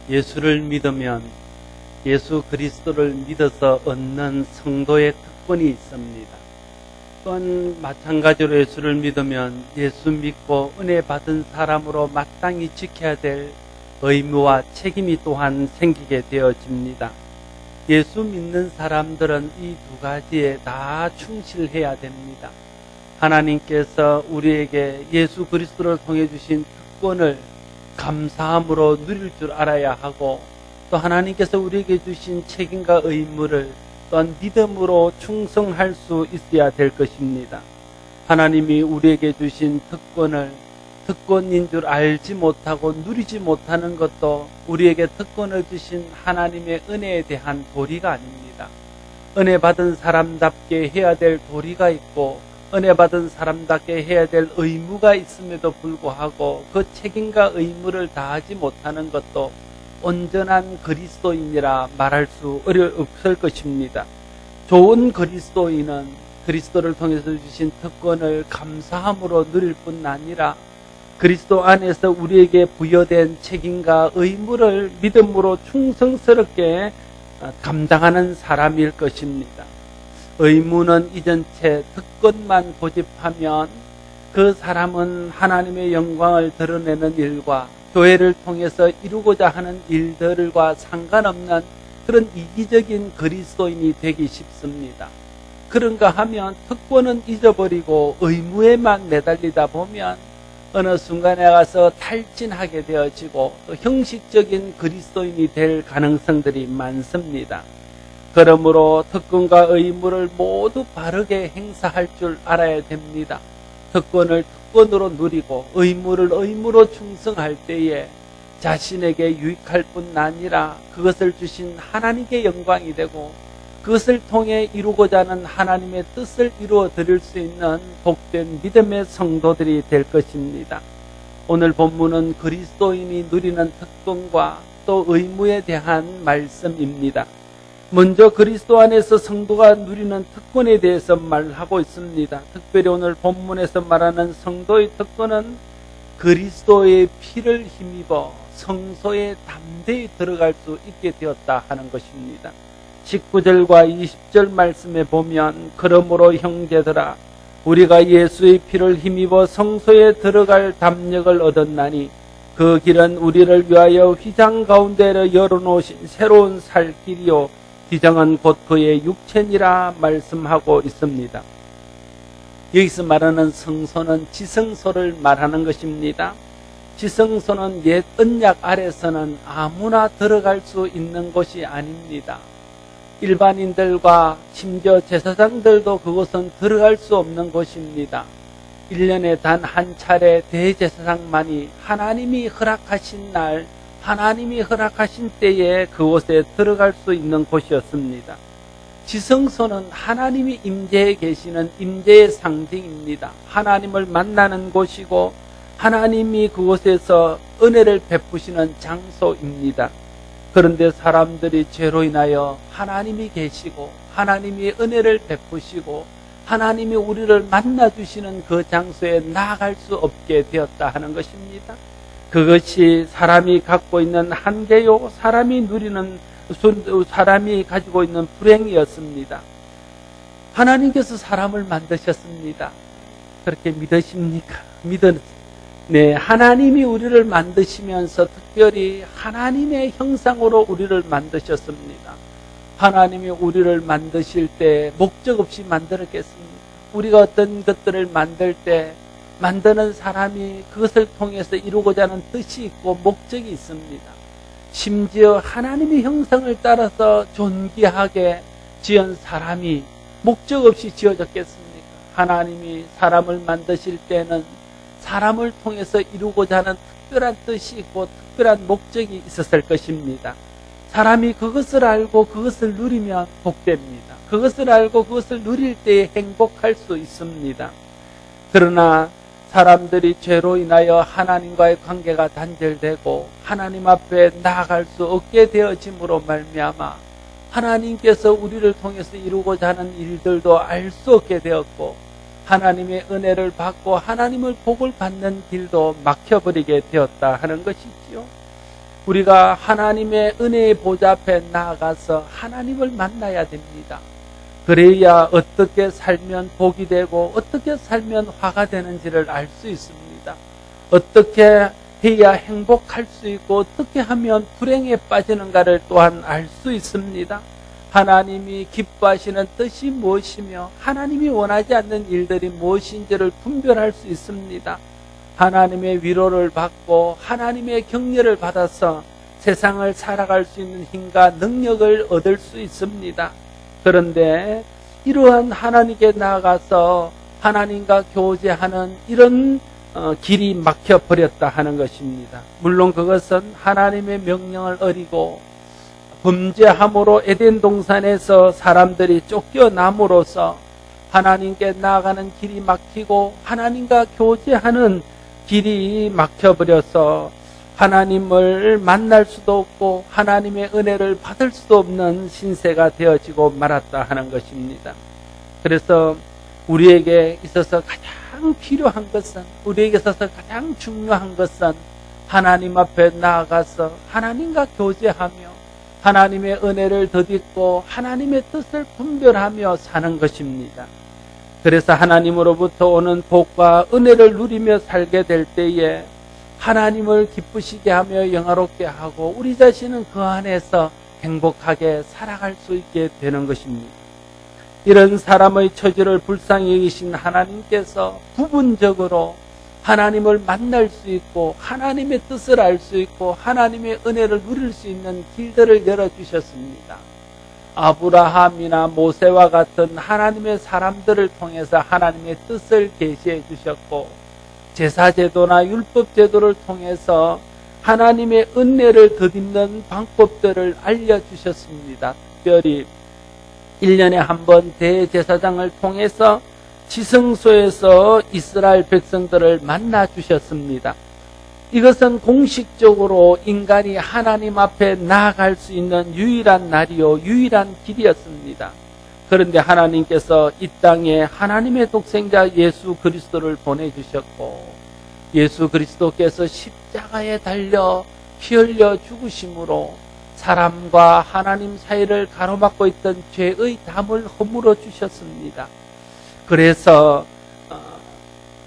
예수를 믿으면 예수 그리스도를 믿어서 얻는 성도의 특권이 있습니다. 또한 마찬가지로 예수를 믿으면 예수 믿고 은혜 받은 사람으로 마땅히 지켜야 될 의무와 책임이 또한 생기게 되어집니다. 예수 믿는 사람들은 이 두 가지에 다 충실해야 됩니다. 하나님께서 우리에게 예수 그리스도를 통해 주신 특권을 감사함으로 누릴 줄 알아야 하고, 또 하나님께서 우리에게 주신 책임과 의무를 또한 믿음으로 충성할 수 있어야 될 것입니다. 하나님이 우리에게 주신 특권을 특권인 줄 알지 못하고 누리지 못하는 것도 우리에게 특권을 주신 하나님의 은혜에 대한 도리가 아닙니다. 은혜 받은 사람답게 해야 될 도리가 있고, 은혜 받은 사람답게 해야 될 의무가 있음에도 불구하고 그 책임과 의무를 다하지 못하는 것도 온전한 그리스도인이라 말할 수 없을 것입니다. 좋은 그리스도인은 그리스도를 통해서 주신 특권을 감사함으로 누릴 뿐 아니라 그리스도 안에서 우리에게 부여된 책임과 의무를 믿음으로 충성스럽게 감당하는 사람일 것입니다. 의무는 잊은 채 특권만 고집하면 그 사람은 하나님의 영광을 드러내는 일과 교회를 통해서 이루고자 하는 일들과 상관없는 그런 이기적인 그리스도인이 되기 쉽습니다. 그런가 하면 특권은 잊어버리고 의무에만 매달리다 보면 어느 순간에 가서 탈진하게 되어지고 또 형식적인 그리스도인이 될 가능성들이 많습니다. 그러므로 특권과 의무를 모두 바르게 행사할 줄 알아야 됩니다. 특권을 특권으로 누리고 의무를 의무로 충성할 때에 자신에게 유익할 뿐 아니라 그것을 주신 하나님께 영광이 되고 그것을 통해 이루고자 하는 하나님의 뜻을 이루어 드릴 수 있는 복된 믿음의 성도들이 될 것입니다. 오늘 본문은 그리스도인이 누리는 특권과 또 의무에 대한 말씀입니다. 먼저 그리스도 안에서 성도가 누리는 특권에 대해서 말하고 있습니다. 특별히 오늘 본문에서 말하는 성도의 특권은 그리스도의 피를 힘입어 성소에 담대히 들어갈 수 있게 되었다 하는 것입니다. 19절과 20절 말씀에 보면 그러므로 형제들아 우리가 예수의 피를 힘입어 성소에 들어갈 담력을 얻었나니 그 길은 우리를 위하여 휘장 가운데로 열어놓으신 새로운 살 길이요 휘장은 곧 그의 육체니라 말씀하고 있습니다. 여기서 말하는 성소는 지성소를 말하는 것입니다. 지성소는 옛 언약 아래서는 아무나 들어갈 수 있는 곳이 아닙니다. 일반인들과 심지어 제사장들도 그곳은 들어갈 수 없는 곳입니다. 1년에 단 한 차례 대제사장만이 하나님이 허락하신 날, 하나님이 허락하신 때에 그곳에 들어갈 수 있는 곳이었습니다. 지성소는 하나님이 임재해 계시는 임재의 상징입니다. 하나님을 만나는 곳이고 하나님이 그곳에서 은혜를 베푸시는 장소입니다. 그런데 사람들이 죄로 인하여 하나님이 계시고 하나님이 은혜를 베푸시고 하나님이 우리를 만나주시는 그 장소에 나아갈 수 없게 되었다 하는 것입니다. 그것이 사람이 갖고 있는 한계요, 사람이 가지고 있는 불행이었습니다. 하나님께서 사람을 만드셨습니다. 그렇게 믿으십니까? 네, 하나님이 우리를 만드시면서 특별히 하나님의 형상으로 우리를 만드셨습니다. 하나님이 우리를 만드실 때 목적 없이 만들었겠습니까? 우리가 어떤 것들을 만들 때 만드는 사람이 그것을 통해서 이루고자 하는 뜻이 있고 목적이 있습니다. 심지어 하나님의 형상을 따라서 존귀하게 지은 사람이 목적 없이 지어졌겠습니까? 하나님이 사람을 만드실 때는 사람을 통해서 이루고자 하는 특별한 뜻이 있고 특별한 목적이 있었을 것입니다. 사람이 그것을 알고 그것을 누리면 복됩니다. 그것을 알고 그것을 누릴 때에 행복할 수 있습니다. 그러나 사람들이 죄로 인하여 하나님과의 관계가 단절되고 하나님 앞에 나아갈 수 없게 되어짐으로 말미암아 하나님께서 우리를 통해서 이루고자 하는 일들도 알 수 없게 되었고 하나님의 은혜를 받고 하나님을 복을 받는 길도 막혀버리게 되었다 하는 것이지요. 우리가 하나님의 은혜의 보좌 앞에 나아가서 하나님을 만나야 됩니다. 그래야 어떻게 살면 복이 되고 어떻게 살면 화가 되는지를 알 수 있습니다. 어떻게 해야 행복할 수 있고 어떻게 하면 불행에 빠지는가를 또한 알 수 있습니다. 하나님이 기뻐하시는 뜻이 무엇이며 하나님이 원하지 않는 일들이 무엇인지를 분별할 수 있습니다. 하나님의 위로를 받고 하나님의 격려를 받아서 세상을 살아갈 수 있는 힘과 능력을 얻을 수 있습니다. 그런데 이러한 하나님께 나아가서 하나님과 교제하는 이런 길이 막혀버렸다 하는 것입니다. 물론 그것은 하나님의 명령을 어기고 범죄함으로 에덴 동산에서 사람들이 쫓겨남으로써 하나님께 나아가는 길이 막히고 하나님과 교제하는 길이 막혀버려서 하나님을 만날 수도 없고 하나님의 은혜를 받을 수도 없는 신세가 되어지고 말았다 하는 것입니다. 그래서 우리에게 있어서 가장 필요한 것은, 우리에게 있어서 가장 중요한 것은 하나님 앞에 나아가서 하나님과 교제하며 하나님의 은혜를 덧입고 하나님의 뜻을 분별하며 사는 것입니다. 그래서 하나님으로부터 오는 복과 은혜를 누리며 살게 될 때에 하나님을 기쁘시게 하며 영화롭게 하고 우리 자신은 그 안에서 행복하게 살아갈 수 있게 되는 것입니다. 이런 사람의 처지를 불쌍히 여기신 하나님께서 부분적으로 하나님을 만날 수 있고 하나님의 뜻을 알 수 있고 하나님의 은혜를 누릴 수 있는 길들을 열어주셨습니다. 아브라함이나 모세와 같은 하나님의 사람들을 통해서 하나님의 뜻을 계시해 주셨고 제사제도나 율법제도를 통해서 하나님의 은혜를 덧입는 방법들을 알려주셨습니다. 특별히 1년에 한 번 대제사장을 통해서 지성소에서 이스라엘 백성들을 만나 주셨습니다. 이것은 공식적으로 인간이 하나님 앞에 나아갈 수 있는 유일한 날이요, 유일한 길이었습니다. 그런데 하나님께서 이 땅에 하나님의 독생자 예수 그리스도를 보내주셨고 예수 그리스도께서 십자가에 달려 피 흘려 죽으심으로 사람과 하나님 사이를 가로막고 있던 죄의 담을 허물어 주셨습니다. 그래서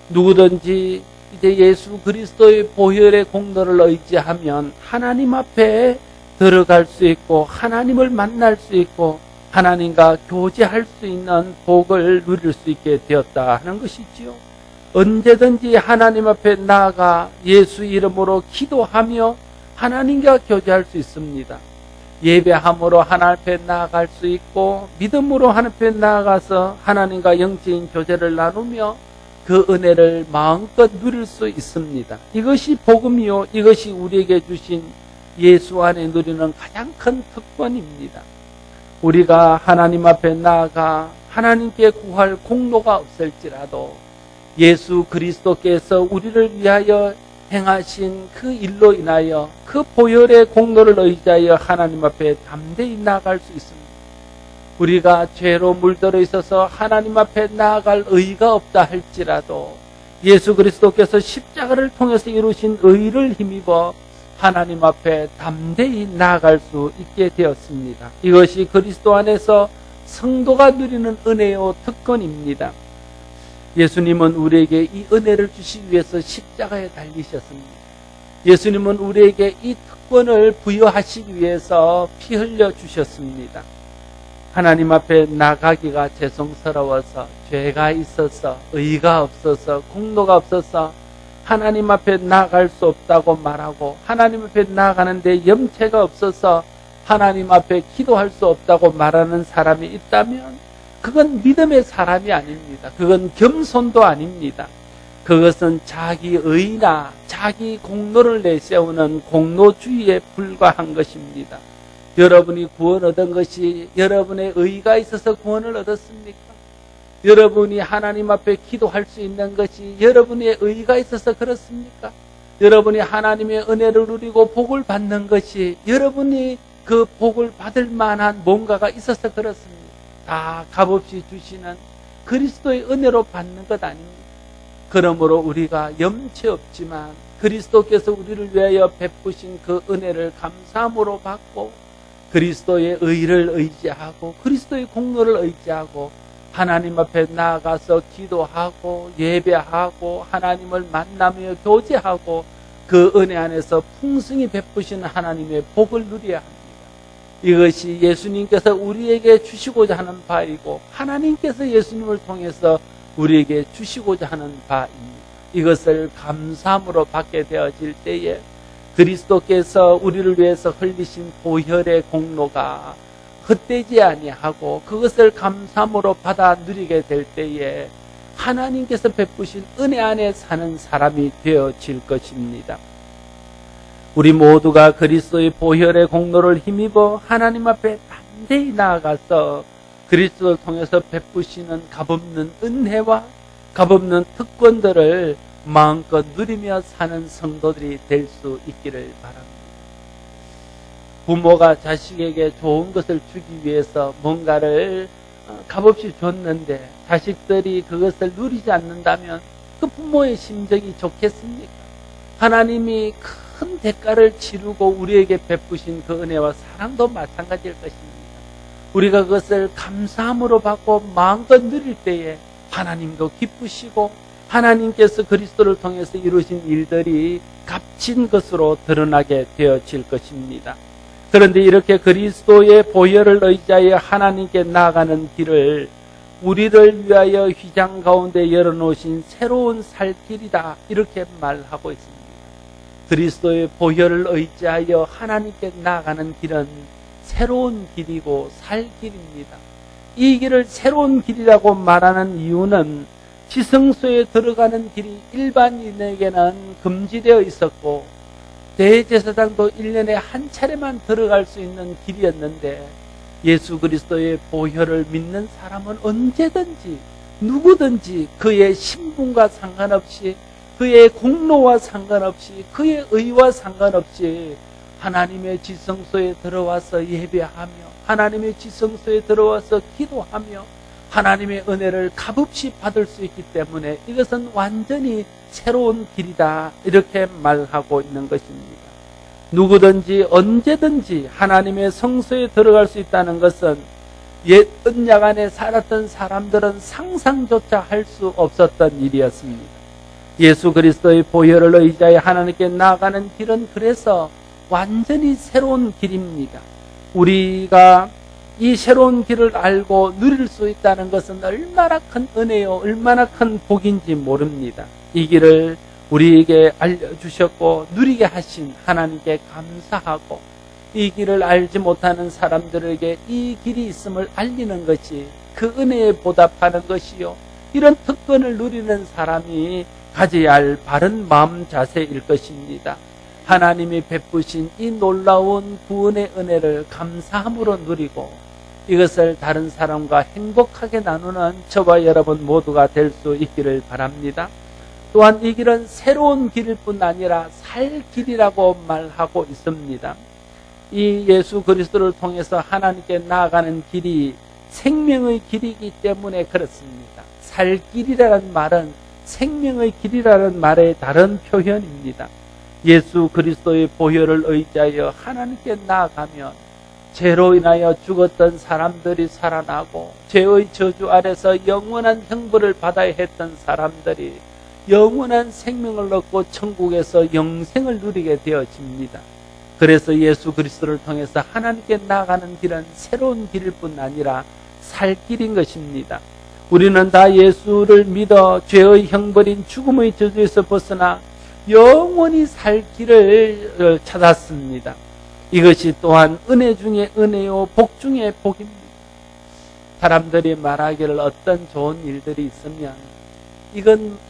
누구든지 이제 예수 그리스도의 보혈의 공로를 의지하면 하나님 앞에 들어갈 수 있고 하나님을 만날 수 있고 하나님과 교제할 수 있는 복을 누릴 수 있게 되었다 하는 것이지요. 언제든지 하나님 앞에 나아가 예수 이름으로 기도하며 하나님과 교제할 수 있습니다. 예배함으로 하나님 앞에 나아갈 수 있고 믿음으로 하나님 앞에 나아가서 하나님과 영적인 교제를 나누며 그 은혜를 마음껏 누릴 수 있습니다. 이것이 복음이요, 이것이 우리에게 주신 예수 안에 누리는 가장 큰 특권입니다. 우리가 하나님 앞에 나아가 하나님께 구할 공로가 없을지라도 예수 그리스도께서 우리를 위하여 행하신 그 일로 인하여 그 보혈의 공로를 의지하여 하나님 앞에 담대히 나아갈 수 있습니다. 우리가 죄로 물들어 있어서 하나님 앞에 나아갈 의가 없다 할지라도 예수 그리스도께서 십자가를 통해서 이루신 의를 힘입어 하나님 앞에 담대히 나아갈 수 있게 되었습니다. 이것이 그리스도 안에서 성도가 누리는 은혜요 특권입니다. 예수님은 우리에게 이 은혜를 주시기 위해서 십자가에 달리셨습니다. 예수님은 우리에게 이 특권을 부여하시기 위해서 피 흘려 주셨습니다. 하나님 앞에 나가기가 죄송스러워서 죄가 있어서 의가 없어서 공로가 없어서 하나님 앞에 나아갈 수 없다고 말하고 하나님 앞에 나아가는데 염체가 없어서 하나님 앞에 기도할 수 없다고 말하는 사람이 있다면 그건 믿음의 사람이 아닙니다. 그건 겸손도 아닙니다. 그것은 자기 의나 자기 공로를 내세우는 공로주의에 불과한 것입니다. 여러분이 구원 얻은 것이 여러분의 의가 있어서 구원을 얻었습니까? 여러분이 하나님 앞에 기도할 수 있는 것이 여러분의 의가 있어서 그렇습니까? 여러분이 하나님의 은혜를 누리고 복을 받는 것이 여러분이 그 복을 받을 만한 뭔가가 있어서 그렇습니다. 다 값없이 주시는 그리스도의 은혜로 받는 것 아닙니다. 그러므로 우리가 염치 없지만 그리스도께서 우리를 위하여 베푸신 그 은혜를 감사함으로 받고 그리스도의 의를 의지하고 그리스도의 공로를 의지하고 하나님 앞에 나아가서 기도하고 예배하고 하나님을 만나며 교제하고 그 은혜 안에서 풍성히 베푸신 하나님의 복을 누려야 합니다. 이것이 예수님께서 우리에게 주시고자 하는 바이고 하나님께서 예수님을 통해서 우리에게 주시고자 하는 바입니다. 이것을 감사함으로 받게 되어질 때에 그리스도께서 우리를 위해서 흘리신 보혈의 공로가 헛되지 아니하고 그것을 감사함으로 받아 누리게 될 때에 하나님께서 베푸신 은혜 안에 사는 사람이 되어질 것입니다. 우리 모두가 그리스도의 보혈의 공로를 힘입어 하나님 앞에 담대히 나아가서 그리스도를 통해서 베푸시는 값없는 은혜와 값없는 특권들을 마음껏 누리며 사는 성도들이 될 수 있기를 바랍니다. 부모가 자식에게 좋은 것을 주기 위해서 뭔가를 값없이 줬는데 자식들이 그것을 누리지 않는다면 그 부모의 심정이 좋겠습니까? 하나님이 큰 대가를 치르고 우리에게 베푸신 그 은혜와 사랑도 마찬가지일 것입니다. 우리가 그것을 감사함으로 받고 마음껏 누릴 때에 하나님도 기쁘시고 하나님께서 그리스도를 통해서 이루신 일들이 값진 것으로 드러나게 되어질 것입니다. 그런데 이렇게 그리스도의 보혈을 의지하여 하나님께 나아가는 길을 우리를 위하여 휘장 가운데 열어놓으신 새로운 살 길이다 이렇게 말하고 있습니다. 그리스도의 보혈을 의지하여 하나님께 나아가는 길은 새로운 길이고 살 길입니다. 이 길을 새로운 길이라고 말하는 이유는 지성소에 들어가는 길이 일반인에게는 금지되어 있었고 대제사장도 1년에 한 차례만 들어갈 수 있는 길이었는데 예수 그리스도의 보혈을 믿는 사람은 언제든지 누구든지 그의 신분과 상관없이 그의 공로와 상관없이 그의 의와 상관없이 하나님의 지성소에 들어와서 예배하며 하나님의 지성소에 들어와서 기도하며 하나님의 은혜를 값없이 받을 수 있기 때문에 이것은 완전히 새로운 길이다 이렇게 말하고 있는 것입니다. 누구든지 언제든지 하나님의 성소에 들어갈 수 있다는 것은 옛 언약 안에 살았던 사람들은 상상조차 할 수 없었던 일이었습니다. 예수 그리스도의 보혈을 의지하여 하나님께 나아가는 길은 그래서 완전히 새로운 길입니다. 우리가 이 새로운 길을 알고 누릴 수 있다는 것은 얼마나 큰 은혜요, 얼마나 큰 복인지 모릅니다. 이 길을 우리에게 알려주셨고 누리게 하신 하나님께 감사하고 이 길을 알지 못하는 사람들에게 이 길이 있음을 알리는 것이 그 은혜에 보답하는 것이요. 이런 특권을 누리는 사람이 가져야 할 바른 마음 자세일 것입니다. 하나님이 베푸신 이 놀라운 구원의 은혜를 감사함으로 누리고 이것을 다른 사람과 행복하게 나누는 저와 여러분 모두가 될 수 있기를 바랍니다. 또한 이 길은 새로운 길일 뿐 아니라 살 길이라고 말하고 있습니다. 이 예수 그리스도를 통해서 하나님께 나아가는 길이 생명의 길이기 때문에 그렇습니다. 살 길이라는 말은 생명의 길이라는 말의 다른 표현입니다. 예수 그리스도의 보혈을 의지하여 하나님께 나아가면 죄로 인하여 죽었던 사람들이 살아나고 죄의 저주 아래서 영원한 형벌을 받아야 했던 사람들이 영원한 생명을 얻고 천국에서 영생을 누리게 되어집니다. 그래서 예수 그리스도를 통해서 하나님께 나아가는 길은 새로운 길일 뿐 아니라 살 길인 것입니다. 우리는 다 예수를 믿어 죄의 형벌인 죽음의 저주에서 벗어나 영원히 살 길을 찾았습니다. 이것이 또한 은혜 중에 은혜요 복 중에 복입니다. 사람들이 말하기를 어떤 좋은 일들이 있으면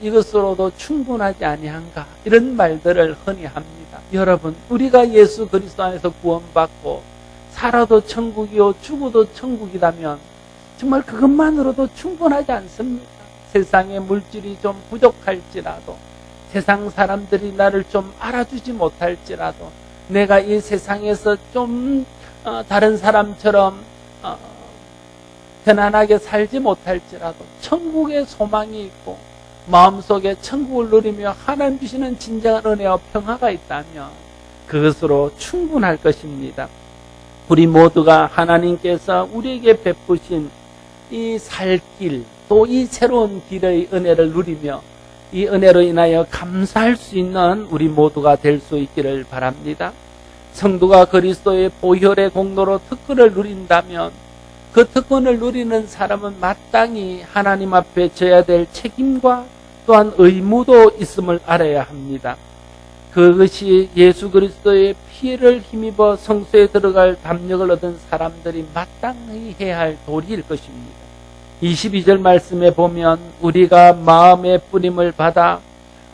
이것으로도 충분하지 아니한가 이런 말들을 흔히 합니다. 여러분, 우리가 예수 그리스도 안에서 구원받고 살아도 천국이요 죽어도 천국이라면 정말 그것만으로도 충분하지 않습니까? 세상의 물질이 좀 부족할지라도 세상 사람들이 나를 좀 알아주지 못할지라도 내가 이 세상에서 좀 다른 사람처럼 편안하게 살지 못할지라도 천국의 소망이 있고 마음속에 천국을 누리며 하나님 주시는 진정한 은혜와 평화가 있다면 그것으로 충분할 것입니다. 우리 모두가 하나님께서 우리에게 베푸신 이 살 길, 또 이 새로운 길의 은혜를 누리며 이 은혜로 인하여 감사할 수 있는 우리 모두가 될 수 있기를 바랍니다. 성도가 그리스도의 보혈의 공로로 특권을 누린다면 그 특권을 누리는 사람은 마땅히 하나님 앞에 져야 될 책임과 또한 의무도 있음을 알아야 합니다. 그것이 예수 그리스도의 피를 힘입어 성소에 들어갈 담력을 얻은 사람들이 마땅히 해야 할 도리일 것입니다. 22절 말씀에 보면 우리가 마음의 뿌림을 받아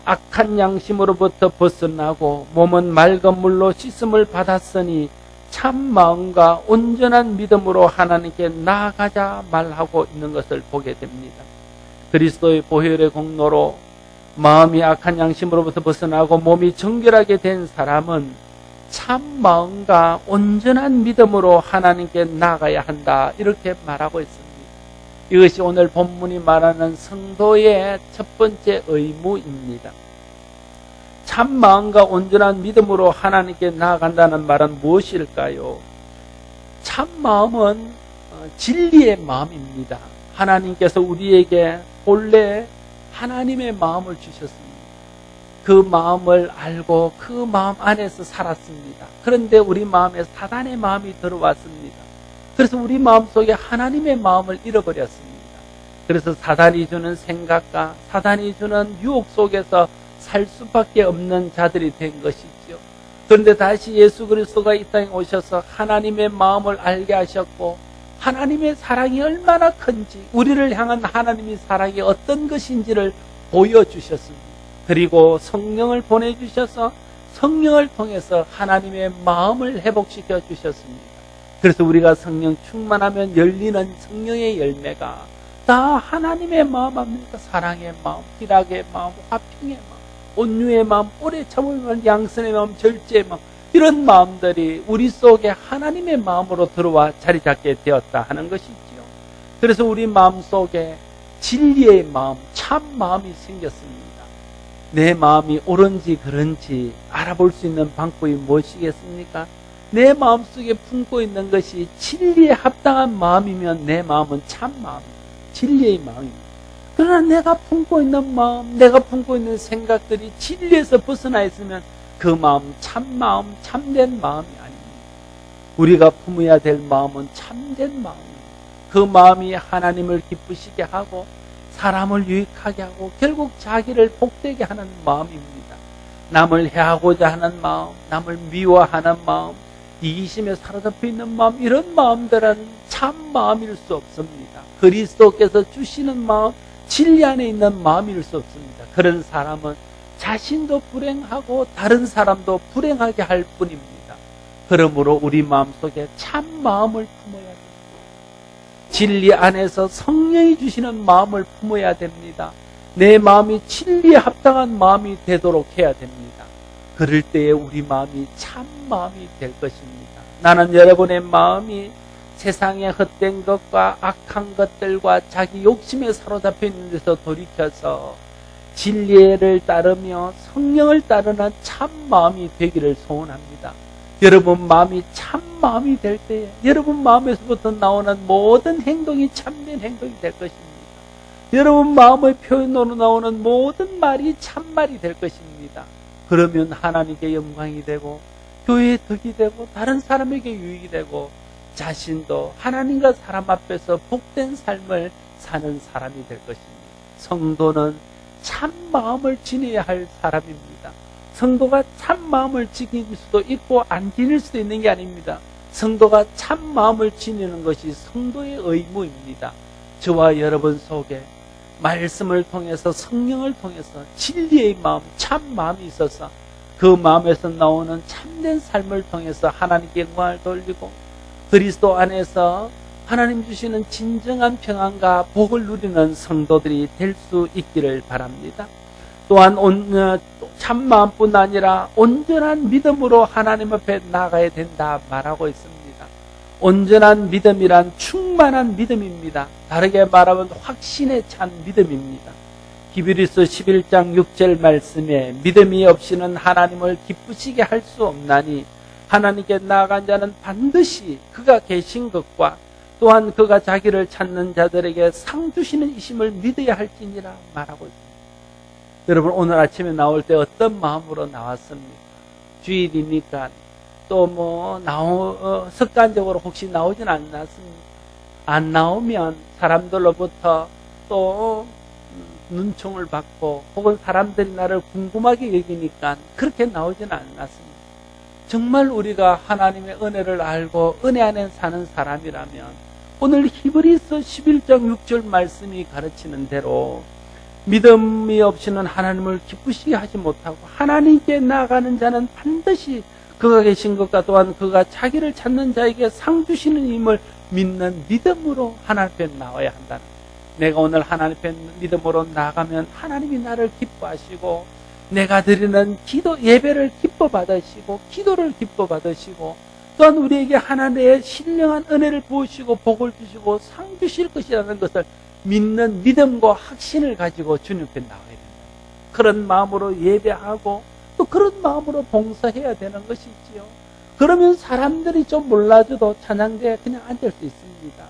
악한 양심으로부터 벗어나고 몸은 맑은 물로 씻음을 받았으니 참 마음과 온전한 믿음으로 하나님께 나아가자 말하고 있는 것을 보게 됩니다. 그리스도의 보혈의 공로로 마음이 악한 양심으로부터 벗어나고 몸이 정결하게 된 사람은 참 마음과 온전한 믿음으로 하나님께 나아가야 한다, 이렇게 말하고 있습니다. 이것이 오늘 본문이 말하는 성도의 첫 번째 의무입니다. 참 마음과 온전한 믿음으로 하나님께 나아간다는 말은 무엇일까요? 참 마음은 진리의 마음입니다. 하나님께서 우리에게 본래 하나님의 마음을 주셨습니다. 그 마음을 알고 그 마음 안에서 살았습니다. 그런데 우리 마음에 사단의 마음이 들어왔습니다. 그래서 우리 마음속에 하나님의 마음을 잃어버렸습니다. 그래서 사단이 주는 생각과 사단이 주는 유혹 속에서 살 수밖에 없는 자들이 된 것이죠. 그런데 다시 예수 그리스도가 이 땅에 오셔서 하나님의 마음을 알게 하셨고 하나님의 사랑이 얼마나 큰지, 우리를 향한 하나님의 사랑이 어떤 것인지를 보여주셨습니다. 그리고 성령을 보내주셔서 성령을 통해서 하나님의 마음을 회복시켜 주셨습니다. 그래서 우리가 성령 충만하면 열리는 성령의 열매가 다 하나님의 마음 아닙니까? 사랑의 마음, 희락의 마음, 화평의 마음, 온유의 마음, 오래 참을 마음, 양선의 마음, 절제의 마음, 이런 마음들이 우리 속에 하나님의 마음으로 들어와 자리 잡게 되었다 하는 것이지요. 그래서 우리 마음 속에 진리의 마음, 참 마음이 생겼습니다. 내 마음이 옳은지 그른지 알아볼 수 있는 방법이 무엇이겠습니까? 내 마음속에 품고 있는 것이 진리에 합당한 마음이면 내 마음은 참 마음, 진리의 마음입니다. 그러나 내가 품고 있는 마음, 내가 품고 있는 생각들이 진리에서 벗어나 있으면 그 마음, 참 마음, 참된 마음이 아닙니다. 우리가 품어야 될 마음은 참된 마음입니다. 그 마음이 하나님을 기쁘시게 하고 사람을 유익하게 하고 결국 자기를 복되게 하는 마음입니다. 남을 해하고자 하는 마음, 남을 미워하는 마음, 이기심에 사로잡혀 있는 마음, 이런 마음들은 참 마음일 수 없습니다. 그리스도께서 주시는 마음, 진리 안에 있는 마음일 수 없습니다. 그런 사람은 자신도 불행하고 다른 사람도 불행하게 할 뿐입니다. 그러므로 우리 마음속에 참 마음을 품어야 됩니다. 진리 안에서 성령이 주시는 마음을 품어야 됩니다. 내 마음이 진리에 합당한 마음이 되도록 해야 됩니다. 그럴 때에 우리 마음이 참 마음이 될 것입니다. 나는 여러분의 마음이 세상의 헛된 것과 악한 것들과 자기 욕심에 사로잡혀 있는 데서 돌이켜서 진리를 따르며 성령을 따르는 참 마음이 되기를 소원합니다. 여러분 마음이 참 마음이 될 때에 여러분 마음에서부터 나오는 모든 행동이 참된 행동이 될 것입니다. 여러분 마음의 표현으로 나오는 모든 말이 참말이 될 것입니다. 그러면 하나님께 영광이 되고 교회에 덕이 되고 다른 사람에게 유익이 되고 자신도 하나님과 사람 앞에서 복된 삶을 사는 사람이 될 것입니다. 성도는 참 마음을 지녀야 할 사람입니다. 성도가 참 마음을 지킬 수도 있고 안 지닐 수도 있는 게 아닙니다. 성도가 참 마음을 지니는 것이 성도의 의무입니다. 저와 여러분 속에 말씀을 통해서 성령을 통해서 진리의 마음, 참 마음이 있어서 그 마음에서 나오는 참된 삶을 통해서 하나님께 영광을 돌리고 그리스도 안에서 하나님 주시는 진정한 평안과 복을 누리는 성도들이 될 수 있기를 바랍니다. 또한 참 마음뿐 아니라 온전한 믿음으로 하나님 앞에 나가야 된다 말하고 있습니다. 온전한 믿음이란 충만한 믿음입니다. 다르게 말하면 확신에 찬 믿음입니다. 히브리서 11장 6절 말씀에 믿음이 없이는 하나님을 기쁘시게 할 수 없나니 하나님께 나아간 자는 반드시 그가 계신 것과 또한 그가 자기를 찾는 자들에게 상 주시는 이심을 믿어야 할지니라 말하고 있습니다. 여러분, 오늘 아침에 나올 때 어떤 마음으로 나왔습니까? 주일이니까 또 습관적으로 혹시 나오진 않았습니까? 안 나오면 사람들로부터 또 눈총을 받고 혹은 사람들이 나를 궁금하게 여기니까 그렇게 나오진 않았습니다. 정말 우리가 하나님의 은혜를 알고 은혜 안에 사는 사람이라면 오늘 히브리서 11장 6절 말씀이 가르치는 대로 믿음이 없이는 하나님을 기쁘시게 하지 못하고 하나님께 나아가는 자는 반드시 그가 계신 것과 또한 그가 자기를 찾는 자에게 상 주시는 힘을 믿는 믿음으로 하나님 앞에 나와야 한다는 거예요. 내가 오늘 하나님 앞에 믿음으로 나아가면 하나님이 나를 기뻐하시고 내가 드리는 기도 예배를 기뻐 받으시고 기도를 기뻐 받으시고 또한 우리에게 하나님의 신령한 은혜를 부으시고 복을 주시고 상 주실 것이라는 것을 믿는 믿음과 확신을 가지고 주님 앞에 나와야 된다. 그런 마음으로 예배하고 또 그런 마음으로 봉사해야 되는 것이지요. 그러면 사람들이 좀 몰라줘도 찬양대에 그냥 앉을 수 있습니다.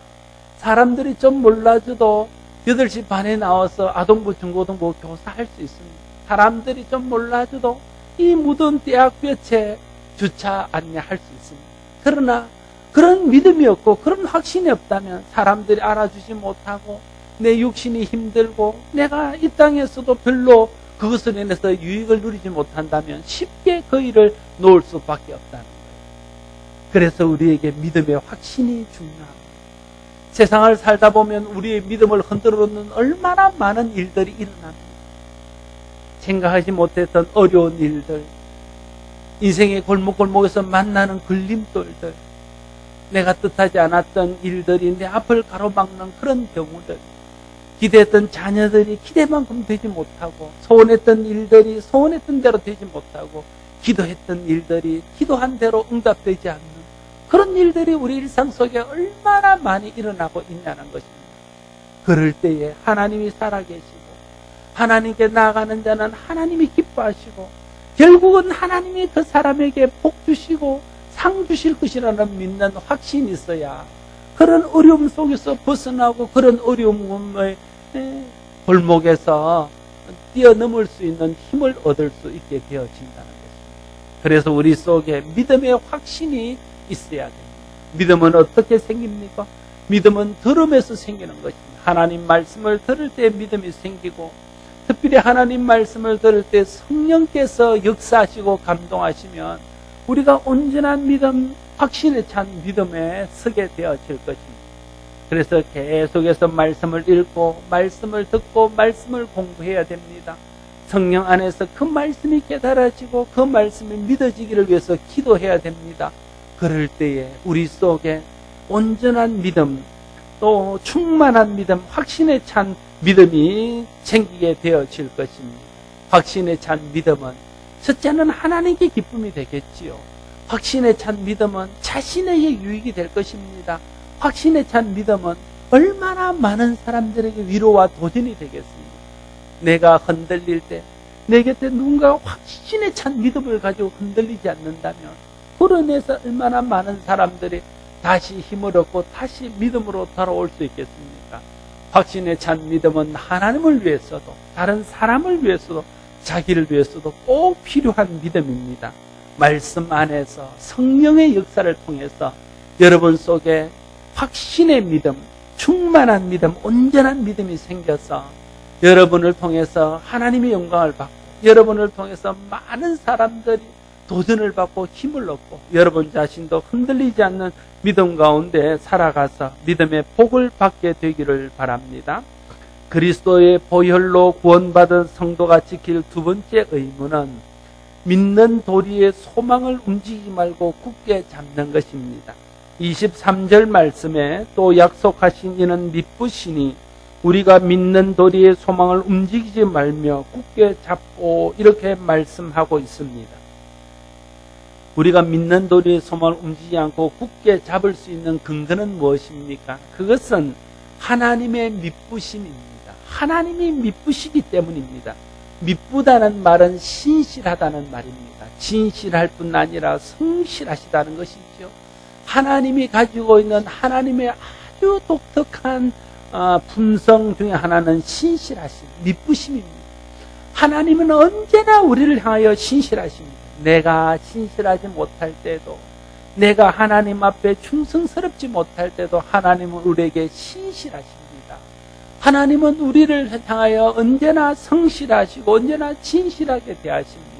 사람들이 좀 몰라줘도 8시 반에 나와서 아동부 중고등부 교사할 수 있습니다. 사람들이 좀 몰라줘도 이 묻은 대학볕에 주차 안내할 수 있습니다. 그러나 그런 믿음이 없고 그런 확신이 없다면 사람들이 알아주지 못하고 내 육신이 힘들고 내가 이 땅에서도 별로 그것을 인해서 유익을 누리지 못한다면 쉽게 그 일을 놓을 수밖에 없다는 거예요. 그래서 우리에게 믿음의 확신이 중요합니다. 세상을 살다 보면 우리의 믿음을 흔들어 놓는 얼마나 많은 일들이 일어납니다. 생각하지 못했던 어려운 일들, 인생의 골목골목에서 만나는 걸림돌들, 내가 뜻하지 않았던 일들이 내 앞을 가로막는 그런 경우들, 기대했던 자녀들이 기대만큼 되지 못하고 소원했던 일들이 소원했던 대로 되지 못하고 기도했던 일들이 기도한 대로 응답되지 않는 그런 일들이 우리 일상 속에 얼마나 많이 일어나고 있냐는 것입니다. 그럴 때에 하나님이 살아계시고 하나님께 나아가는 자는 하나님이 기뻐하시고 결국은 하나님이 그 사람에게 복 주시고 상 주실 것이라는 믿는 확신이 있어야 그런 어려움 속에서 벗어나고 그런 어려움의 골목에서 뛰어넘을 수 있는 힘을 얻을 수 있게 되어진다는 것입니다. 그래서 우리 속에 믿음의 확신이 있어야 됩니다. 믿음은 어떻게 생깁니까? 믿음은 들음에서 생기는 것입니다. 하나님 말씀을 들을 때 믿음이 생기고 특별히 하나님 말씀을 들을 때 성령께서 역사하시고 감동하시면 우리가 온전한 믿음, 확신에 찬 믿음에 서게 되어질 것입니다. 그래서 계속해서 말씀을 읽고 말씀을 듣고 말씀을 공부해야 됩니다. 성령 안에서 그 말씀이 깨달아지고 그 말씀이 믿어지기를 위해서 기도해야 됩니다. 그럴 때에 우리 속에 온전한 믿음, 또 충만한 믿음, 확신에 찬 믿음이 생기게 되어질 것입니다. 확신에 찬 믿음은 첫째는 하나님께 기쁨이 되겠지요. 확신에 찬 믿음은 자신에게 유익이 될 것입니다. 확신에 찬 믿음은 얼마나 많은 사람들에게 위로와 도전이 되겠습니까? 내가 흔들릴 때 내 곁에 누군가 확신에 찬 믿음을 가지고 흔들리지 않는다면 그로 인해서 얼마나 많은 사람들이 다시 힘을 얻고 다시 믿음으로 돌아올 수 있겠습니까? 확신에 찬 믿음은 하나님을 위해서도 다른 사람을 위해서도 자기를 위해서도 꼭 필요한 믿음입니다. 말씀 안에서 성령의 역사를 통해서 여러분 속에 확신의 믿음, 충만한 믿음, 온전한 믿음이 생겨서 여러분을 통해서 하나님의 영광을 받고 여러분을 통해서 많은 사람들이 도전을 받고 힘을 얻고 여러분 자신도 흔들리지 않는 믿음 가운데 살아가서 믿음의 복을 받게 되기를 바랍니다. 그리스도의 보혈로 구원받은 성도가 지킬 두 번째 의무는 믿는 도리의 소망을 움직이지 말고 굳게 잡는 것입니다. 23절 말씀에 또 약속하신 이는 미쁘시니 우리가 믿는 도리의 소망을 움직이지 말며 굳게 잡고 이렇게 말씀하고 있습니다. 우리가 믿는 도리의 소망을 움직이지 않고 굳게 잡을 수 있는 근거는 무엇입니까? 그것은 하나님의 미쁘심입니다. 하나님이 미쁘시기 때문입니다. 미쁘다는 말은 신실하다는 말입니다. 진실할 뿐 아니라 성실하시다는 것이죠. 하나님이 가지고 있는 하나님의 아주 독특한 품성 중에 하나는 신실하심, 미쁘심입니다. 하나님은 언제나 우리를 향하여 신실하십니다. 내가 신실하지 못할 때도, 내가 하나님 앞에 충성스럽지 못할 때도 하나님은 우리에게 신실하십니다. 하나님은 우리를 향하여 언제나 성실하시고 언제나 진실하게 대하십니다.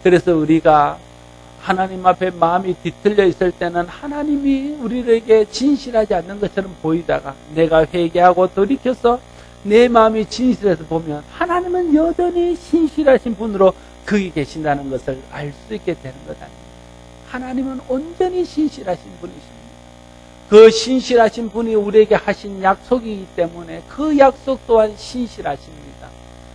그래서 우리가 하나님 앞에 마음이 뒤틀려 있을 때는 하나님이 우리에게 진실하지 않는 것처럼 보이다가 내가 회개하고 돌이켜서 내 마음이 진실해서 보면 하나님은 여전히 신실하신 분으로 거기 계신다는 것을 알 수 있게 되는 것 아닙니까? 하나님은 온전히 신실하신 분이십니다. 그 신실하신 분이 우리에게 하신 약속이기 때문에 그 약속 또한 신실하십니다.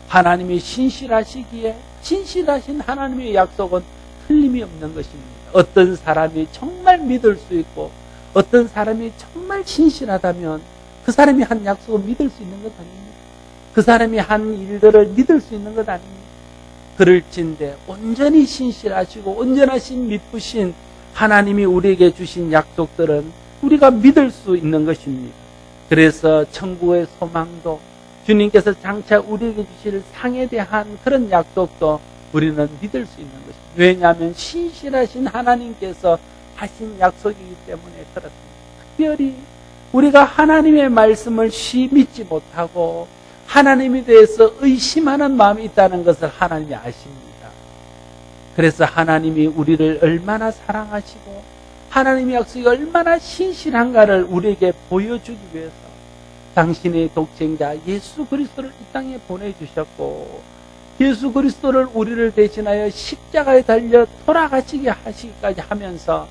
하나님이 신실하시기에 진실하신 하나님의 약속은 틀림이 없는 것입니다. 어떤 사람이 정말 믿을 수 있고 어떤 사람이 정말 신실하다면 그 사람이 한 약속을 믿을 수 있는 것 아닙니까? 그 사람이 한 일들을 믿을 수 있는 것 아닙니까? 그럴진데 온전히 신실하시고 온전하신 미쁘신 하나님이 우리에게 주신 약속들은 우리가 믿을 수 있는 것입니다. 그래서 천국의 소망도 주님께서 장차 우리에게 주실 상에 대한 그런 약속도 우리는 믿을 수 있는 것입니다. 왜냐하면 신실하신 하나님께서 하신 약속이기 때문에 그렇습니다. 특별히 우리가 하나님의 말씀을 쉬 믿지 못하고 하나님에 대해서 의심하는 마음이 있다는 것을 하나님이 아십니다. 그래서 하나님이 우리를 얼마나 사랑하시고 하나님의 약속이 얼마나 신실한가를 우리에게 보여주기 위해서 당신의 독생자 예수 그리스도를 이 땅에 보내주셨고 예수 그리스도를 우리를 대신하여 십자가에 달려 돌아가시게 하시기까지 하면서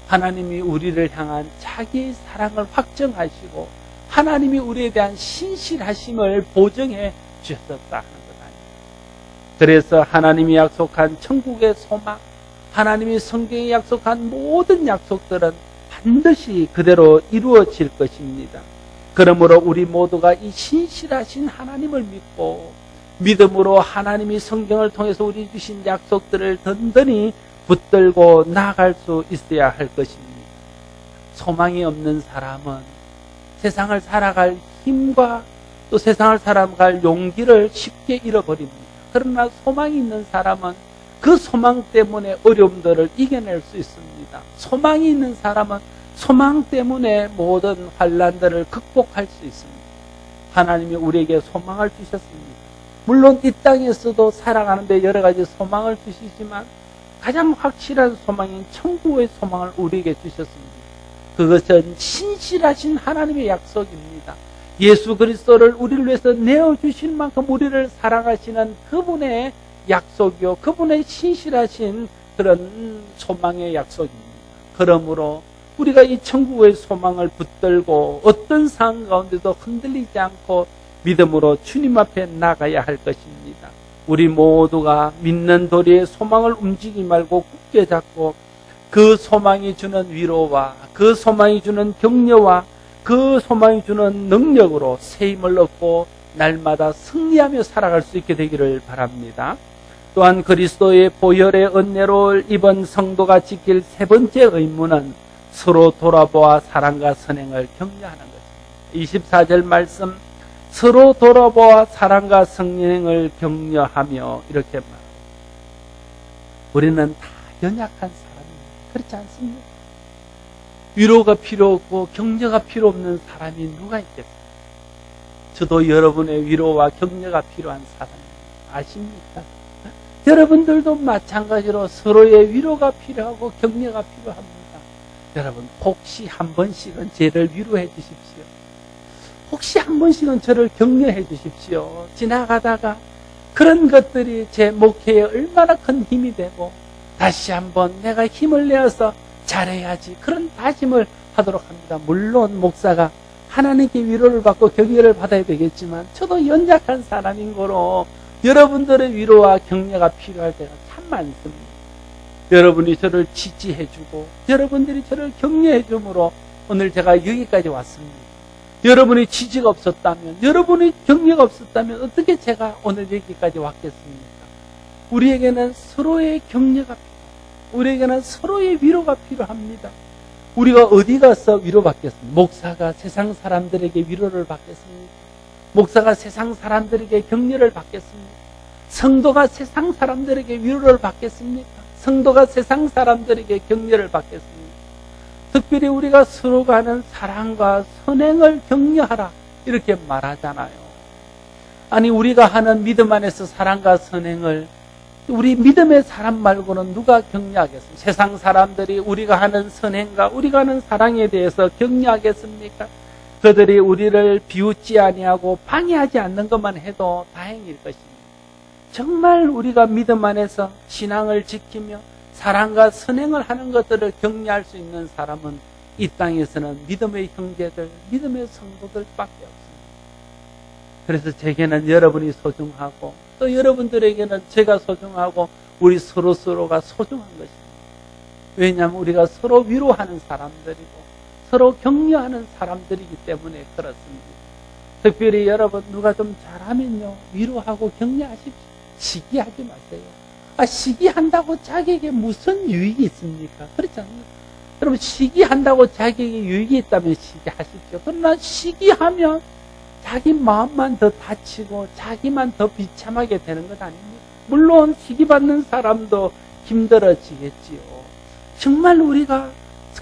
하나님이 우리를 향한 자기의 사랑을 확정하시고 하나님이 우리에 대한 신실하심을 보증해 주셨다는 것 아닙니까? 그래서 하나님이 약속한 천국의 소망, 하나님이 성경에 약속한 모든 약속들은 반드시 그대로 이루어질 것입니다. 그러므로 우리 모두가 이 신실하신 하나님을 믿고 믿음으로 하나님이 성경을 통해서 우리 주신 약속들을 든든히 붙들고 나아갈 수 있어야 할 것입니다. 소망이 없는 사람은 세상을 살아갈 힘과 또 세상을 살아갈 용기를 쉽게 잃어버립니다. 그러나 소망이 있는 사람은 그 소망 때문에 어려움들을 이겨낼 수 있습니다. 소망이 있는 사람은 소망 때문에 모든 환난들을 극복할 수 있습니다. 하나님이 우리에게 소망을 주셨습니다. 물론 이 땅에서도 살아가는데 여러 가지 소망을 주시지만 가장 확실한 소망인 천국의 소망을 우리에게 주셨습니다. 그것은 신실하신 하나님의 약속입니다. 예수 그리스도를 우리를 위해서 내어주신 만큼 우리를 사랑하시는 그분의 약속이요, 그분의 신실하신 그런 소망의 약속입니다. 그러므로 우리가 이 천국의 소망을 붙들고 어떤 상황 가운데도 흔들리지 않고 믿음으로 주님 앞에 나가야 할 것입니다. 우리 모두가 믿는 도리의 소망을 움직이지 말고 굳게 잡고 그 소망이 주는 위로와 그 소망이 주는 격려와 그 소망이 주는 능력으로 새 힘을 얻고 날마다 승리하며 살아갈 수 있게 되기를 바랍니다. 또한 그리스도의 보혈의 은혜로 이번 성도가 지킬 세 번째 의무는 서로 돌아보아 사랑과 선행을 격려하는 것입니다. 24절 말씀, 서로 돌아보아 사랑과 선행을 격려하며 이렇게 말합니다. 우리는 다 연약한 사람입니다. 그렇지 않습니까? 위로가 필요 없고 격려가 필요 없는 사람이 누가 있겠습니까? 저도 여러분의 위로와 격려가 필요한 사람입니다. 아십니까? 여러분들도 마찬가지로 서로의 위로가 필요하고 격려가 필요합니다. 여러분, 혹시 한 번씩은 저를 위로해 주십시오. 혹시 한 번씩은 저를 격려해 주십시오. 지나가다가 그런 것들이 제 목회에 얼마나 큰 힘이 되고 다시 한번 내가 힘을 내어서 잘해야지, 그런 다짐을 하도록 합니다. 물론 목사가 하나님께 위로를 받고 격려를 받아야 되겠지만 저도 연약한 사람인 거로 여러분들의 위로와 격려가 필요할 때가 참 많습니다. 여러분이 저를 지지해 주고 여러분들이 저를 격려해 주므로 오늘 제가 여기까지 왔습니다. 여러분의 지지가 없었다면, 여러분의 격려가 없었다면 어떻게 제가 오늘 여기까지 왔겠습니까? 우리에게는 서로의 격려가 필요합니다. 우리에게는 서로의 위로가 필요합니다. 우리가 어디 가서 위로받겠습니까? 목사가 세상 사람들에게 위로를 받겠습니까? 목사가 세상 사람들에게 격려를 받겠습니까? 성도가 세상 사람들에게 위로를 받겠습니까? 성도가 세상 사람들에게 격려를 받겠습니까? 특별히 우리가 서로가 하는 사랑과 선행을 격려하라 이렇게 말하잖아요. 아니 우리가 하는 믿음 안에서 사랑과 선행을 우리 믿음의 사람 말고는 누가 격려하겠습니까? 세상 사람들이 우리가 하는 선행과 우리가 하는 사랑에 대해서 격려하겠습니까? 그들이 우리를 비웃지 아니하고 방해하지 않는 것만 해도 다행일 것입니다. 정말 우리가 믿음 안에서 신앙을 지키며 사랑과 선행을 하는 것들을 격려할 수 있는 사람은 이 땅에서는 믿음의 형제들, 믿음의 성도들밖에 없습니다. 그래서 제게는 여러분이 소중하고 또 여러분들에게는 제가 소중하고 우리 서로가 소중한 것입니다. 왜냐하면 우리가 서로 위로하는 사람들이고 서로 격려하는 사람들이기 때문에 그렇습니다. 특별히 여러분 누가 좀 잘하면요 위로하고 격려하십시오. 시기하지 마세요. 시기한다고 자기에게 무슨 유익이 있습니까? 그렇지 않나요? 여러분 시기한다고 자기에게 유익이 있다면 시기하십시오. 그러나 시기하면 자기 마음만 더 다치고 자기만 더 비참하게 되는 것 아닙니까? 물론 시기받는 사람도 힘들어지겠지요. 정말 우리가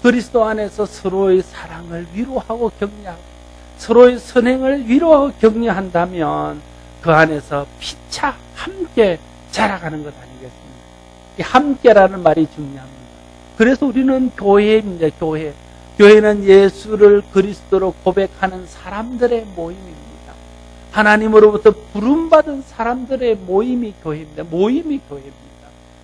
그리스도 안에서 서로의 사랑을 위로하고 격려하고 서로의 선행을 위로하고 격려한다면 그 안에서 피차 함께 자라가는 것 아니겠습니까? 이 함께라는 말이 중요합니다. 그래서 우리는 교회입니다. 교회는 예수를 그리스도로 고백하는 사람들의 모임입니다. 하나님으로부터 부름받은 사람들의 모임이 교회입니다. 모임이 교회입니다.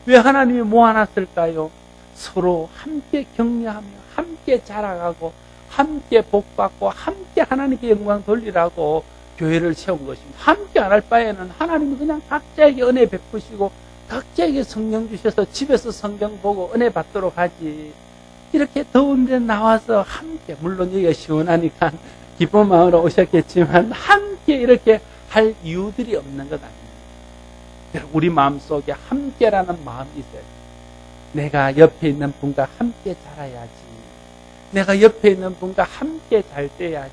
왜 하나님이 모아놨을까요? 서로 함께 격려하며 함께 자라가고 함께 복받고 함께 하나님께 영광 돌리라고 교회를 세운 것입니다. 함께 안 할 바에는 하나님은 그냥 각자에게 은혜 베푸시고 각자에게 성령 주셔서 집에서 성경 보고 은혜 받도록 하지. 이렇게 더운 데 나와서 함께, 물론 여기가 시원하니까 기쁜 마음으로 오셨겠지만 함께 이렇게 할 이유들이 없는 것 아닙니다. 우리 마음속에 함께라는 마음이 있어요. 내가 옆에 있는 분과 함께 자라야지. 내가 옆에 있는 분과 함께 잘 돼야지.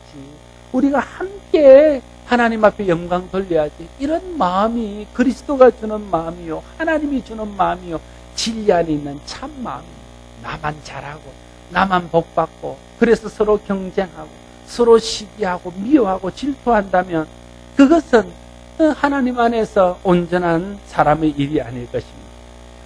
우리가 함께 하나님 앞에 영광 돌려야지. 이런 마음이 그리스도가 주는 마음이요, 하나님이 주는 마음이요, 진리 안에 있는 참 마음이요. 나만 잘하고 나만 복받고 그래서 서로 경쟁하고 서로 시기하고 미워하고 질투한다면 그것은 하나님 안에서 온전한 사람의 일이 아닐 것입니다.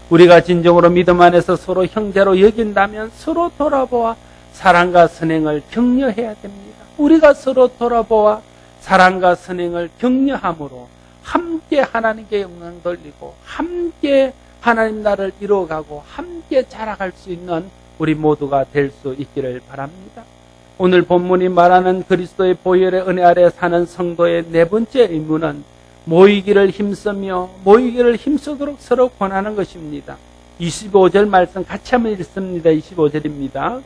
우리가 진정으로 믿음 안에서 서로 형제로 여긴다면 서로 돌아보아 사랑과 선행을 격려해야 됩니다. 우리가 서로 돌아보아 사랑과 선행을 격려함으로 함께 하나님께 영광 돌리고 함께 하나님 나라를 이루어가고 함께 자라갈 수 있는 우리 모두가 될 수 있기를 바랍니다. 오늘 본문이 말하는 그리스도의 보혈의 은혜 아래 사는 성도의 네 번째 의무는 모이기를 힘쓰며 모이기를 힘쓰도록 서로 권하는 것입니다. 25절 말씀 같이 한번 읽습니다. 25절입니다.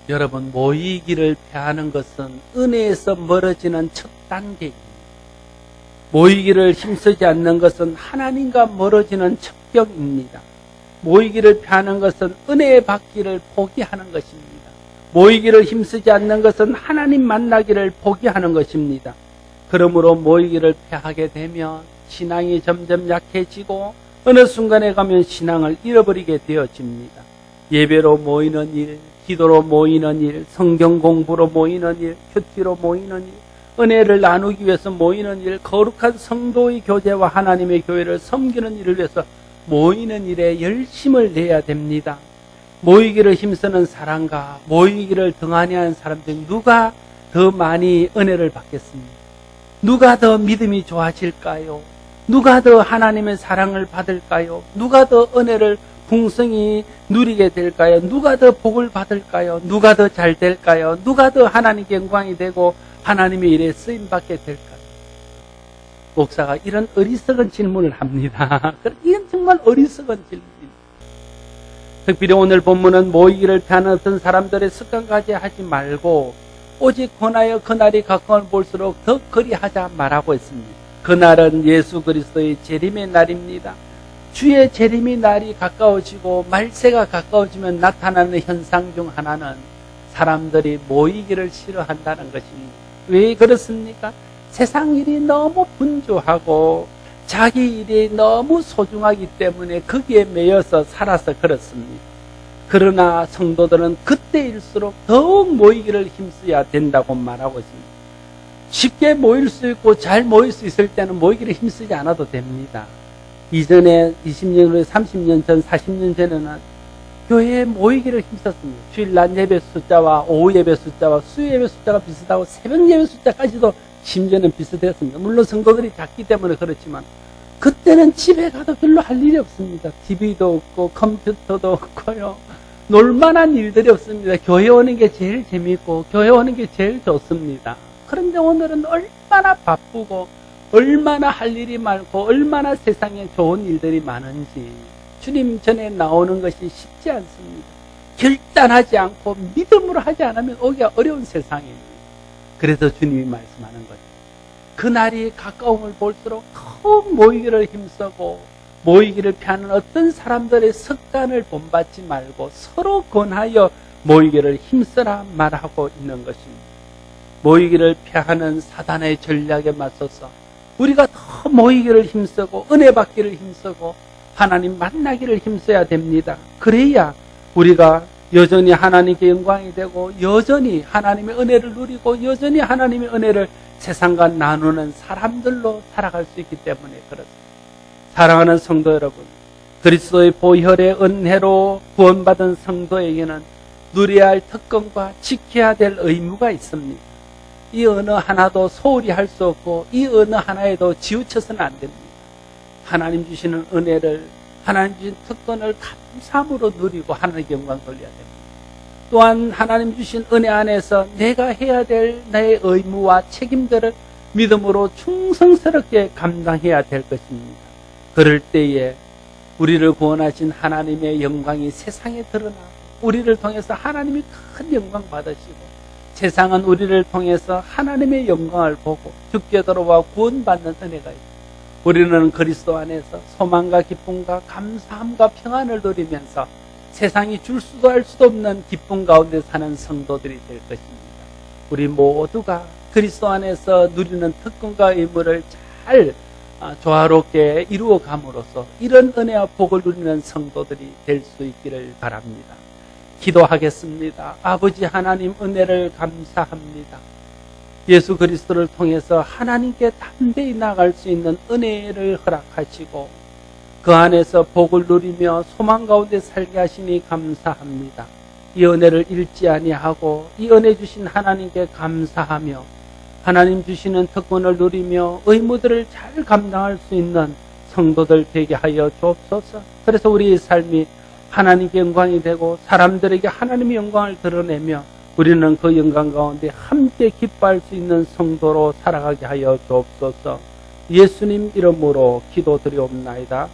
여러분, 모이기를 폐하는 것은 은혜에서 멀어지는 첫 단계입니다. 모이기를 힘쓰지 않는 것은 하나님과 멀어지는 첩경입니다. 모이기를 폐하는 것은 은혜의 받기를 포기하는 것입니다. 모이기를 힘쓰지 않는 것은 하나님 만나기를 포기하는 것입니다. 그러므로 모이기를 폐하게 되면 신앙이 점점 약해지고 어느 순간에 가면 신앙을 잃어버리게 되어집니다. 예배로 모이는 일, 기도로 모이는 일, 성경 공부로 모이는 일, 큐티로 모이는 일, 은혜를 나누기 위해서 모이는 일, 거룩한 성도의 교제와 하나님의 교회를 섬기는 일을 위해서 모이는 일에 열심을 내야 됩니다. 모이기를 힘쓰는 사람과 모이기를 등한히하는 사람 중 누가 더 많이 은혜를 받겠습니까? 누가 더 믿음이 좋아질까요? 누가 더 하나님의 사랑을 받을까요? 누가 더 은혜를 풍성히 누리게 될까요? 누가 더 복을 받을까요? 누가 더 잘 될까요? 누가 더 하나님께 영광이 되고 하나님의 일에 쓰임받게 될까요? 목사가 이런 어리석은 질문을 합니다. 이건 정말 어리석은 질문입니다. 특별히 오늘 본문은 모이기를 피하는 어떤 사람들의 습관까지 하지 말고 오직 권하여 그날이 가까운 볼수록 더 그리하자 말하고 있습니다. 그날은 예수 그리스도의 재림의 날입니다. 주의 재림의 날이 가까워지고 말세가 가까워지면 나타나는 현상 중 하나는 사람들이 모이기를 싫어한다는 것입니다. 왜 그렇습니까? 세상 일이 너무 분주하고 자기 일이 너무 소중하기 때문에 거기에 매여서 살아서 그렇습니다. 그러나 성도들은 그때일수록 더욱 모이기를 힘써야 된다고 말하고 있습니다. 쉽게 모일 수 있고 잘 모일 수 있을 때는 모이기를 힘쓰지 않아도 됩니다. 이전에 20년, 30년 전, 40년 전에는 교회에 모이기를 힘썼습니다. 주일 낮 예배 숫자와 오후 예배 숫자와 수요 예배 숫자가 비슷하고 새벽 예배 숫자까지도 심지어는 비슷했습니다. 물론 성도들이 작기 때문에 그렇지만 그때는 집에 가도 별로 할 일이 없습니다. TV도 없고 컴퓨터도 없고요. 놀만한 일들이 없습니다. 교회 오는 게 제일 재미있고 교회 오는 게 제일 좋습니다. 그런데 오늘은 얼마나 바쁘고 얼마나 할 일이 많고 얼마나 세상에 좋은 일들이 많은지 주님 전에 나오는 것이 쉽지 않습니다. 결단하지 않고 믿음으로 하지 않으면 오기가 어려운 세상입니다. 그래서 주님이 말씀하는 거죠. 그날이 가까움을 볼수록 더욱 모이기를 힘쓰고 모이기를 피하는 어떤 사람들의 습관을 본받지 말고 서로 권하여 모이기를 힘쓰라 말하고 있는 것입니다. 모이기를 피하는 사단의 전략에 맞서서 우리가 더 모이기를 힘쓰고 은혜 받기를 힘쓰고 하나님 만나기를 힘써야 됩니다. 그래야 우리가 여전히 하나님께 영광이 되고 여전히 하나님의 은혜를 누리고 여전히 하나님의 은혜를 세상과 나누는 사람들로 살아갈 수 있기 때문에 그렇습니다. 사랑하는 성도 여러분, 그리스도의 보혈의 은혜로 구원받은 성도에게는 누려야 할 특권과 지켜야 될 의무가 있습니다. 이 어느 하나도 소홀히 할 수 없고 이 어느 하나에도 지우쳐서는 안 됩니다. 하나님 주시는 은혜를, 하나님 주신 특권을 감사함으로 누리고 하나님께 영광 돌려야 됩니다. 또한 하나님 주신 은혜 안에서 내가 해야 될 나의 의무와 책임들을 믿음으로 충성스럽게 감당해야 될 것입니다. 그럴 때에 우리를 구원하신 하나님의 영광이 세상에 드러나고 우리를 통해서 하나님이 큰 영광 받으시고 세상은 우리를 통해서 하나님의 영광을 보고 죽게 들어와 구원받는 은혜가 있습니다. 우리는 그리스도 안에서 소망과 기쁨과 감사함과 평안을 누리면서 세상이 줄 수도 할 수도 없는 기쁨 가운데 사는 성도들이 될 것입니다. 우리 모두가 그리스도 안에서 누리는 특권과 의무를 잘 조화롭게 이루어감으로써 이런 은혜와 복을 누리는 성도들이 될 수 있기를 바랍니다. 기도하겠습니다. 아버지 하나님 은혜를 감사합니다. 예수 그리스도를 통해서 하나님께 담대히 나아갈 수 있는 은혜를 허락하시고 그 안에서 복을 누리며 소망 가운데 살게 하시니 감사합니다. 이 은혜를 잃지 아니하고 이 은혜 주신 하나님께 감사하며 하나님 주시는 특권을 누리며 의무들을 잘 감당할 수 있는 성도들 되게 하여 주옵소서. 그래서 우리의 삶이 하나님께 영광이 되고 사람들에게 하나님의 영광을 드러내며 우리는 그 영광 가운데 함께 기뻐할 수 있는 성도로 살아가게 하여 주옵소서. 예수님 이름으로 기도드리옵나이다.